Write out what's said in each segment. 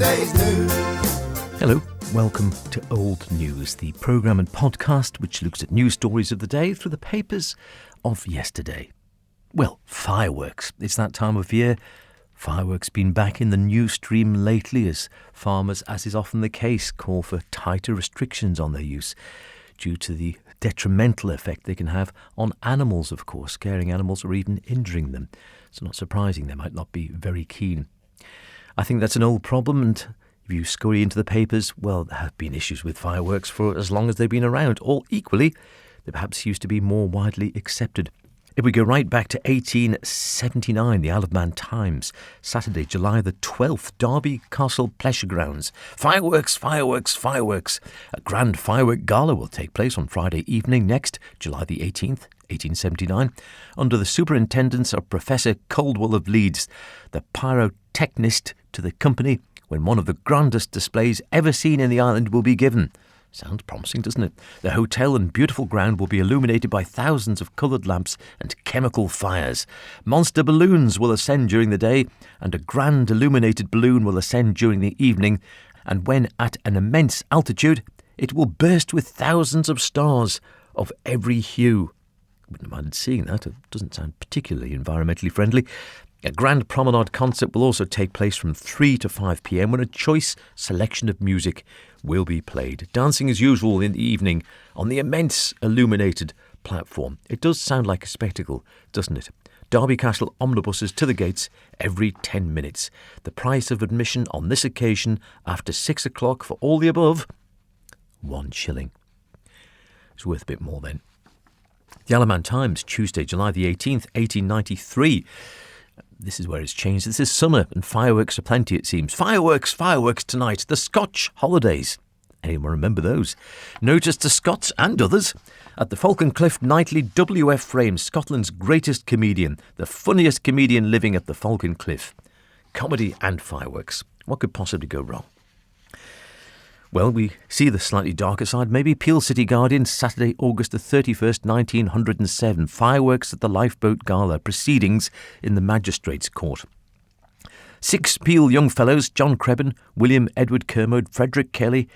yesterday's news. Hello, welcome to Old News, the programme and podcast which looks at news stories of the day through the papers of yesterday. Well, fireworks. It's that time of year. Fireworks been back in the news stream lately as farmers, as is often the case, call for tighter restrictions on their use due to the detrimental effect they can have on animals, of course, scaring animals or even injuring them. So not surprising they might not be very keen. I think that's an old problem, and if you scurry into the papers, well, there have been issues with fireworks for as long as they've been around, or equally, they perhaps used to be more widely accepted. If we go right back to 1879, the Isle of Man Times, Saturday, July the 12th, Derby Castle Pleasure Grounds. Fireworks, fireworks, fireworks. A grand firework gala will take place on Friday evening next, July the 18th, 1879, under the superintendence of Professor Coldwell of Leeds, the pyrotechnist to the company, when one of the grandest displays ever seen in the island will be given. Sounds promising, doesn't it? The hotel and beautiful ground will be illuminated by thousands of coloured lamps and chemical fires. Monster balloons will ascend during the day, and a grand illuminated balloon will ascend during the evening, and when at an immense altitude, it will burst with thousands of stars of every hue. Wouldn't have minded seeing that. It doesn't sound particularly environmentally friendly. A grand promenade concert will also take place from 3 to 5 p.m. when a choice selection of music will be played. Dancing as usual in the evening on the immense illuminated platform. It does sound like a spectacle, doesn't it? Derby Castle omnibuses to the gates every 10 minutes. The price of admission on this occasion after 6 o'clock for all the above, 1 shilling. It's worth a bit more then. The Isle of Man Times, Tuesday, July the 18th, 1893. This is where it's changed. This is summer and fireworks are plenty, it seems. Fireworks, fireworks tonight. The Scotch holidays. Anyone remember those? Notice to Scots and others. At the Falconcliffe nightly, W.F. Frame, Scotland's greatest comedian, the funniest comedian living at the Falconcliffe. Comedy and fireworks. What could possibly go wrong? Well, we see the slightly darker side. Maybe Peel City Guardian, Saturday, August the 31st, 1907. Fireworks at the Lifeboat Gala. Proceedings in the Magistrates' Court. 6 Peel young fellows, John Crebban, William Edward Kermode, Frederick Kelly,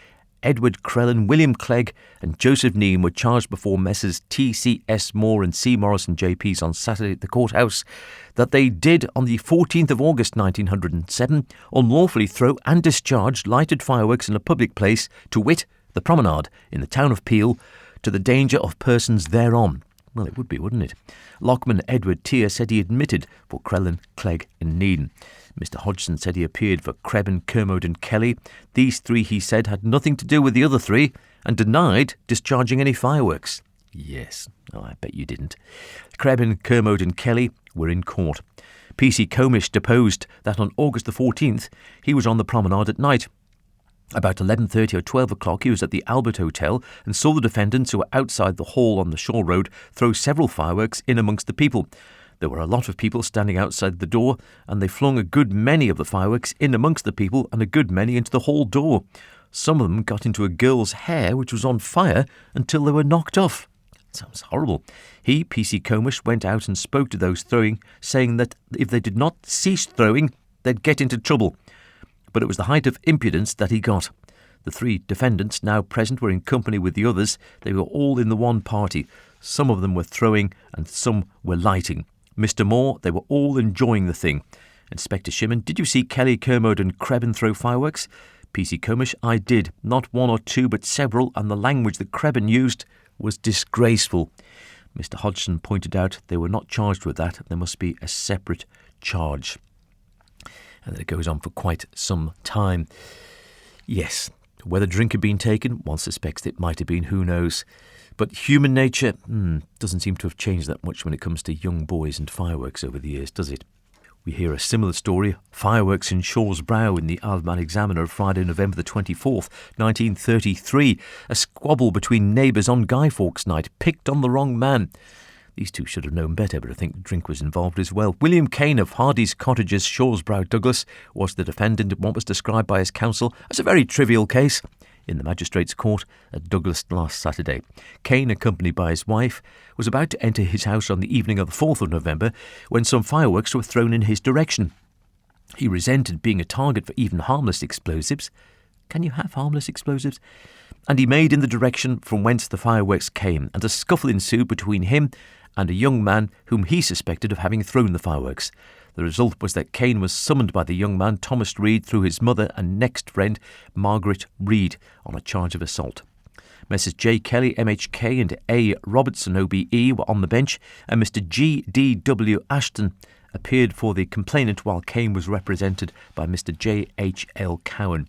Edward Crellin, William Clegg and Joseph Neame were charged before Messrs T.C.S. Moore and C. Morrison J.P.'s on Saturday at the courthouse that they did on the 14th of August 1907 unlawfully throw and discharge lighted fireworks in a public place, to wit, the promenade in the town of Peel, to the danger of persons thereon. Well, it would be, wouldn't it? Lockman Edward Tier said he admitted for Crellin, Clegg and Neame. Mr. Hodgson said he appeared for Crebban, Kermode and Kelly. These 3, he said, had nothing to do with the other 3 and denied discharging any fireworks. Yes, I bet you didn't. Crebban, Kermode and Kelly were in court. P.C. Comish deposed that on August the 14th he was on the promenade at night. About 11:30 or 12 o'clock he was at the Albert Hotel and saw the defendants who were outside the hall on the Shore Road throw several fireworks in amongst the people. There were a lot of people standing outside the door, and they flung a good many of the fireworks in amongst the people and a good many into the hall door. Some of them got into a girl's hair, which was on fire, until they were knocked off. Sounds horrible. He, P.C. Comish, went out and spoke to those throwing, saying that if they did not cease throwing, they'd get into trouble. But it was the height of impudence that he got. The 3 defendants now present were in company with the others. They were all in the one party. Some of them were throwing and some were lighting. Mr. Moore, they were all enjoying the thing. Inspector Shimon, did you see Kelly, Kermode and Crebban throw fireworks? P.C. Comish, I did. Not 1 or 2, but several, and the language that Crebban used was disgraceful. Mr. Hodgson pointed out they were not charged with that. There must be a separate charge. And then it goes on for quite some time. Yes, whether drink had been taken, one suspects it might have been, who knows. But human nature doesn't seem to have changed that much when it comes to young boys and fireworks over the years, does it? We hear a similar story, fireworks in Shaw's Brow in the Isle of Man Examiner of Friday, November the 24th, 1933. A squabble between neighbours on Guy Fawkes night, picked on the wrong man. These 2 should have known better, but I think drink was involved as well. William Kane of Hardy's Cottages, Shaw's Brow, Douglas, was the defendant in what was described by his counsel as a very trivial case in the Magistrates' Court at Douglas last Saturday. Kane, accompanied by his wife, was about to enter his house on the evening of the 4th of November when some fireworks were thrown in his direction. He resented being a target for even harmless explosives. Can you have harmless explosives? And he made in the direction from whence the fireworks came, and a scuffle ensued between him and a young man whom he suspected of having thrown the fireworks. The result was that Kane was summoned by the young man, Thomas Reid, through his mother and next friend, Margaret Reid, on a charge of assault. Messrs J. Kelly, MHK, and A. Robertson, OBE, were on the bench, and Mr. G.D.W. Ashton appeared for the complainant, while Kane was represented by Mr. J.H.L. Cowan.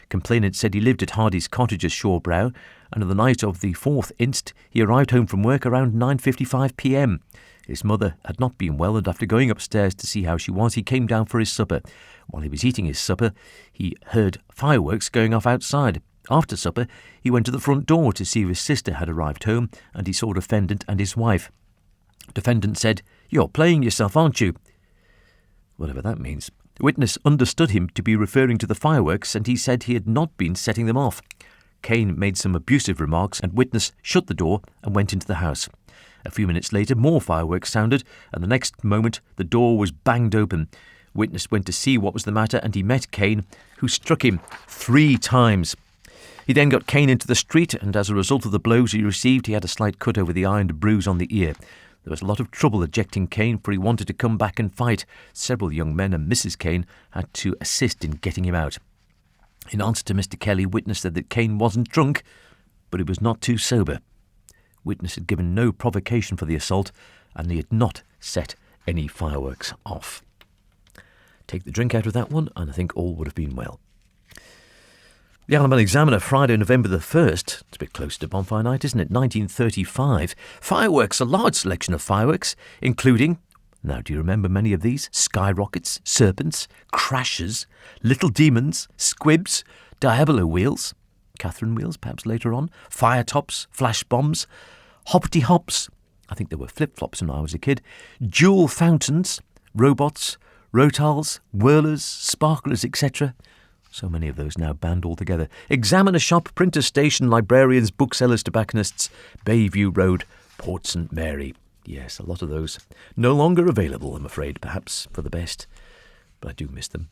Complainant said he lived at Hardy's Cottages, Shawbrow, and on the night of the 4th inst, he arrived home from work around 9:55 p.m. His mother had not been well, and after going upstairs to see how she was, he came down for his supper. While he was eating his supper, he heard fireworks going off outside. After supper, he went to the front door to see if his sister had arrived home, and he saw defendant and his wife. Defendant said, "You're playing yourself, aren't you?" Whatever that means. The witness understood him to be referring to the fireworks, and he said he had not been setting them off. Kane made some abusive remarks, and witness shut the door and went into the house. A few minutes later, more fireworks sounded, and the next moment the door was banged open. Witness went to see what was the matter, and he met Kane, who struck him 3 times. He then got Kane into the street, and as a result of the blows he received, he had a slight cut over the eye and a bruise on the ear. There was a lot of trouble ejecting Kane, for he wanted to come back and fight. Several young men and Mrs. Kane had to assist in getting him out. In answer to Mr. Kelly, witness said that Kane wasn't drunk, but he was not too sober. Witness had given no provocation for the assault, and he had not set any fireworks off. Take the drink out of that one, and I think all would have been well. The Alabama Examiner, Friday, November the 1st. It's a bit close to bonfire night, isn't it? 1935. Fireworks, a large selection of fireworks, including, now do you remember many of these? Skyrockets, serpents, crashes, little demons, squibs, diabolo wheels, Catherine wheels perhaps later on, fire tops, flash bombs, hoppity hops, I think there were flip-flops when I was a kid, jewel fountains, robots, rotals, whirlers, sparklers, etc. So many of those now banned altogether. Examiner shop, printer station, librarians, booksellers, tobacconists, Bayview Road, Port St. Mary. Yes, a lot of those no longer available, I'm afraid, perhaps for the best. But I do miss them.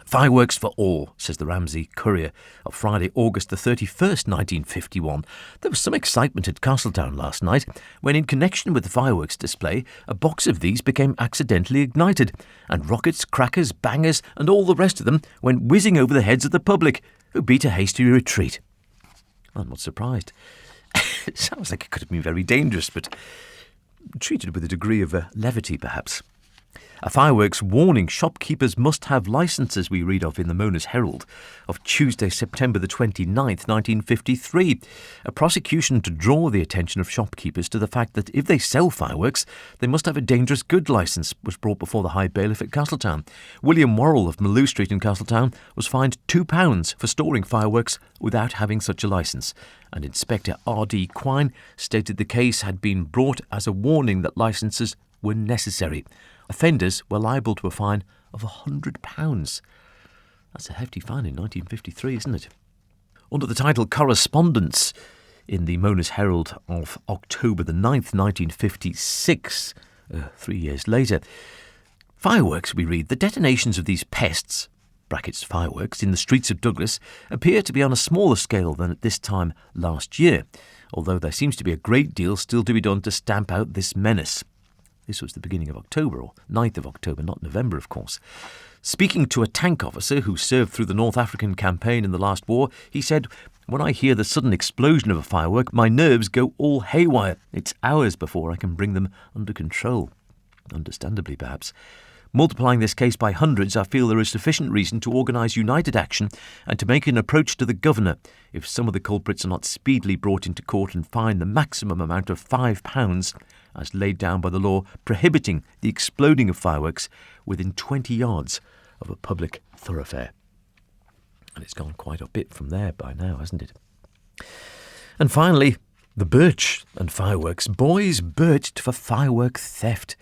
Fireworks for all, says the Ramsey Courier of Friday, August the 31st, 1951. There was some excitement at Castletown last night when, in connection with the fireworks display, a box of these became accidentally ignited, and rockets, crackers, bangers, and all the rest of them went whizzing over the heads of the public, who beat a hasty retreat. I'm not surprised. It sounds like it could have been very dangerous, but treated with a degree of levity, perhaps. A fireworks warning: shopkeepers must have licences, we read of in the Mona's Herald of Tuesday, September the 29th, 1953. A prosecution to draw the attention of shopkeepers to the fact that if they sell fireworks, they must have a dangerous good licence was brought before the High Bailiff at Castletown. William Worrell of Maloo Street in Castletown was fined £2 for storing fireworks without having such a licence, and Inspector R.D. Quine stated the case had been brought as a warning that licences were necessary. Offenders were liable to a fine of £100. That's a hefty fine in 1953, isn't it? Under the title Correspondence in the Mona's Herald of October the 9th, 1956, 3 years later, fireworks, we read, the detonations of these pests, brackets fireworks, in the streets of Douglas appear to be on a smaller scale than at this time last year, although there seems to be a great deal still to be done to stamp out this menace. This was the beginning of October, or 9th of October, not November, of course. Speaking to a tank officer who served through the North African campaign in the last war, he said, "When I hear the sudden explosion of a firework, my nerves go all haywire. It's hours before I can bring them under control." Understandably, perhaps. Multiplying this case by hundreds, I feel there is sufficient reason to organise united action and to make an approach to the Governor if some of the culprits are not speedily brought into court and fined the maximum amount of £5 as laid down by the law prohibiting the exploding of fireworks within 20 yards of a public thoroughfare. And it's gone quite a bit from there by now, hasn't it? And finally, the birch and fireworks. Boys birched for firework theft.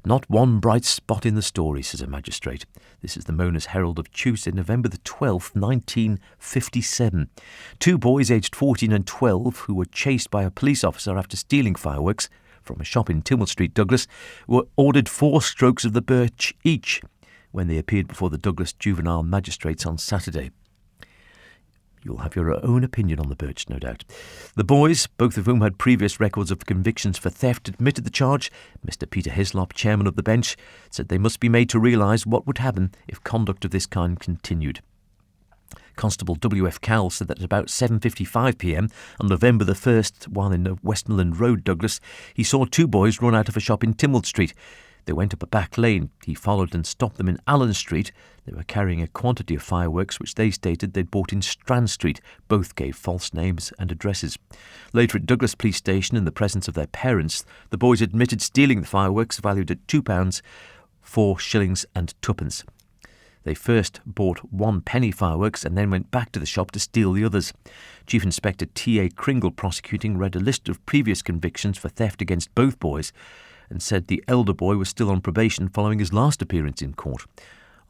Not one bright spot in the story, says a magistrate. This is the Mona's Herald of Tuesday, November the 12th, 1957. 2 boys aged 14 and 12 who were chased by a police officer after stealing fireworks from a shop in Tillmill Street, Douglas, were ordered 4 strokes of the birch each, when they appeared before the Douglas Juvenile Magistrates on Saturday. You'll have your own opinion on the Birch, no doubt. The boys, both of whom had previous records of convictions for theft, admitted the charge. Mr. Peter Hislop, chairman of the bench, said they must be made to realise what would happen if conduct of this kind continued. Constable W.F. Cowell said that at about 7:55pm on November the 1st, while in Westmoreland Road, Douglas, he saw two boys run out of a shop in Tynwald Street. They went up a back lane. He followed and stopped them in Allen Street. They were carrying a quantity of fireworks which they stated they'd bought in Strand Street. Both gave false names and addresses. Later at Douglas Police Station, in the presence of their parents, the boys admitted stealing the fireworks valued at £2, 4 shillings and twopence. They first bought 1 penny fireworks and then went back to the shop to steal the others. Chief Inspector T.A. Kringle, prosecuting, read a list of previous convictions for theft against both boys and said the elder boy was still on probation following his last appearance in court.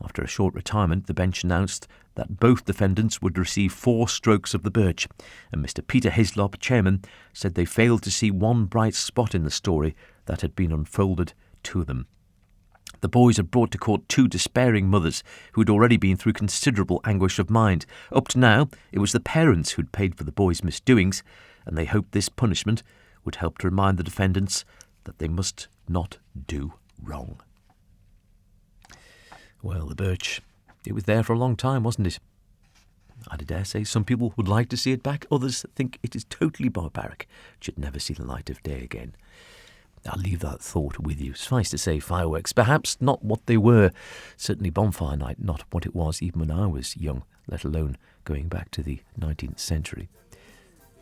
After a short retirement, the bench announced that both defendants would receive 4 strokes of the birch, and Mr. Peter Hislop, chairman, said they failed to see one bright spot in the story that had been unfolded to them. The boys had brought to court 2 despairing mothers who had already been through considerable anguish of mind. Up to now, it was the parents who'd paid for the boys' misdoings, and they hoped this punishment would help to remind the defendants that they must not do wrong. Well, the birch, it was there for a long time, wasn't it? I dare say some people would like to see it back. Others think it is totally barbaric. It should never see the light of day again. I'll leave that thought with you. Suffice to say, fireworks, perhaps not what they were. Certainly bonfire night, not what it was even when I was young, let alone going back to the 19th century.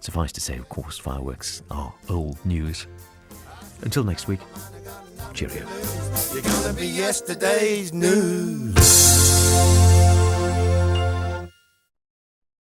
Suffice to say, of course, fireworks are old news. Until next week, cheerio. You're gonna be yesterday's news.